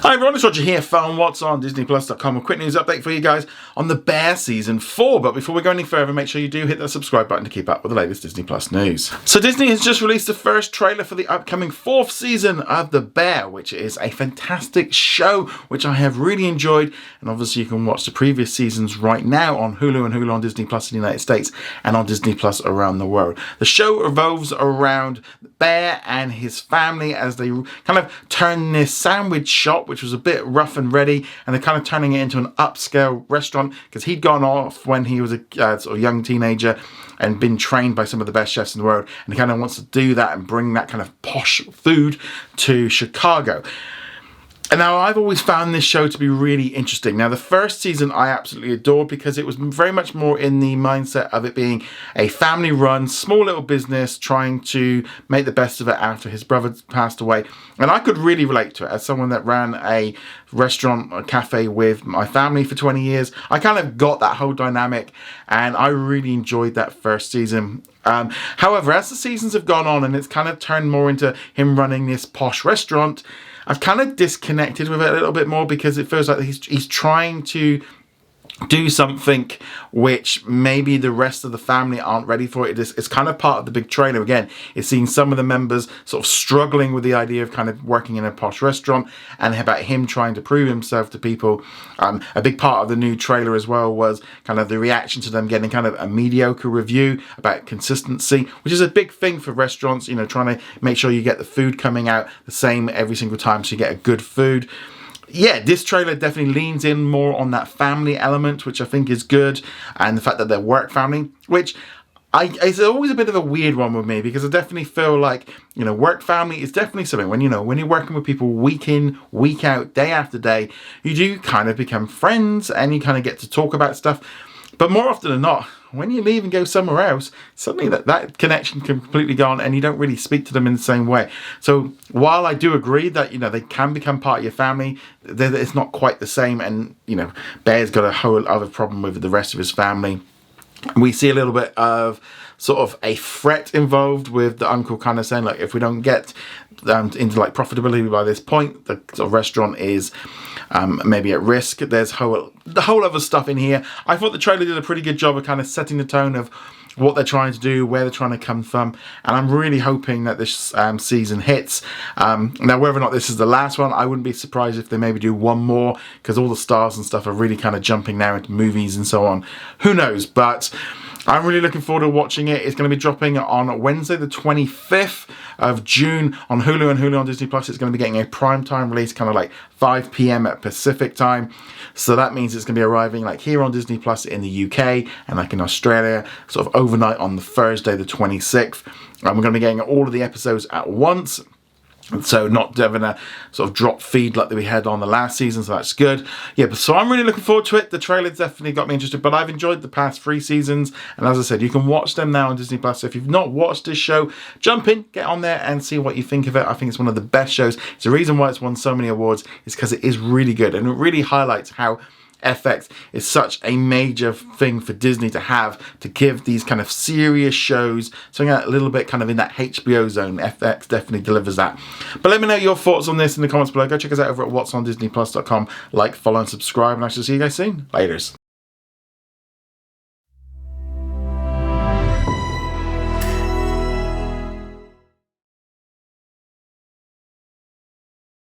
Hi everyone, it's Roger here from What's on DisneyPlus.com. A quick news update for you guys on The Bear Season 4. But before we go any further, make sure you do hit that subscribe button to keep up with the latest Disney Plus news. So Disney has just released the first trailer for the upcoming 4th season of The Bear, which is a fantastic show, which I have really enjoyed. And obviously you can watch the previous seasons right now on Hulu and Hulu on Disney Plus in the United States and on Disney Plus around the world. The show revolves around Bear and his family as they kind of turn this sandwich shop, which was a bit rough and ready, and they're kind of turning it into an upscale restaurant because he'd gone off when he was a sort of young teenager and been trained by some of the best chefs in the world, and he kind of wants to do that and bring that kind of posh food to Chicago. And now I've always found this show to be really interesting. Now the first season I absolutely adored because it was very much more in the mindset of it being a family run, small little business trying to make the best of it after his brother passed away. And I could really relate to it as someone that ran a restaurant, a cafe with my family for 20 years. I kind of got that whole dynamic and I really enjoyed that first season. However, as the seasons have gone on and it's kind of turned more into him running this posh restaurant, I've kind of disconnected with it a little bit more because it feels like he's trying to do something which maybe the rest of the family aren't ready for. It's kind of part of the big trailer. Again, it's seeing some of the members sort of struggling with the idea of kind of working in a posh restaurant and about him trying to prove himself to people. A big part of the new trailer as well was kind of the reaction to them getting kind of a mediocre review about consistency, which is a big thing for restaurants, you know, trying to make sure you get the food coming out the same every single time so you get a good food. Yeah, this trailer definitely leans in more on that family element, which I think is good, and the fact that they're work family, which it's always a bit of a weird one with me because I definitely feel like, you know, work family is definitely something when, you know, when you're working with people week in, week out, day after day, you do kind of become friends and you kind of get to talk about stuff. But more often than not, when you leave and go somewhere else, suddenly that connection can completely gone and you don't really speak to them in the same way. So while I do agree that, you know, they can become part of your family, it's not quite the same. And, you know, Bear's got a whole other problem with the rest of his family. We see a little bit of sort of a threat involved with the uncle kind of saying, like, if we don't get into like profitability by this point, the sort of restaurant is maybe at risk. There's the whole other stuff in here. I thought the trailer did a pretty good job of kind of setting the tone of what they're trying to do, where they're trying to come from, and I'm really hoping that this season hits. Now, whether or not this is the last one, I wouldn't be surprised if they maybe do one more, because all the stars and stuff are really kind of jumping now into movies and so on. Who knows? But I'm really looking forward to watching it. It's going to be dropping on Wednesday the 25th of June on Hulu and Hulu on Disney Plus. It's going to be getting a primetime release, kind of like 5 p.m. at Pacific time. So that means it's going to be arriving like here on Disney Plus in the UK and like in Australia, sort of overnight on the Thursday the 26th. And we're going to be getting all of the episodes at once. So not having a sort of drop feed like that we had on the last season, so that's good. Yeah, but so I'm really looking forward to it. The trailer definitely got me interested, but I've enjoyed the past 3 seasons, and as I said, you can watch them now on Disney Plus. So if you've not watched this show, jump in, get on there, and see what you think of it. I think it's one of the best shows. It's the reason why it's won so many awards is because it is really good, and it really highlights how FX is such a major thing for Disney to have, to give these kind of serious shows something a little bit kind of in that HBO zone. FX definitely delivers that. But let me know your thoughts on this in the comments below. Go check us out over at whatsondisneyplus.com. Like, follow, and subscribe, and I shall see you guys soon. Laters.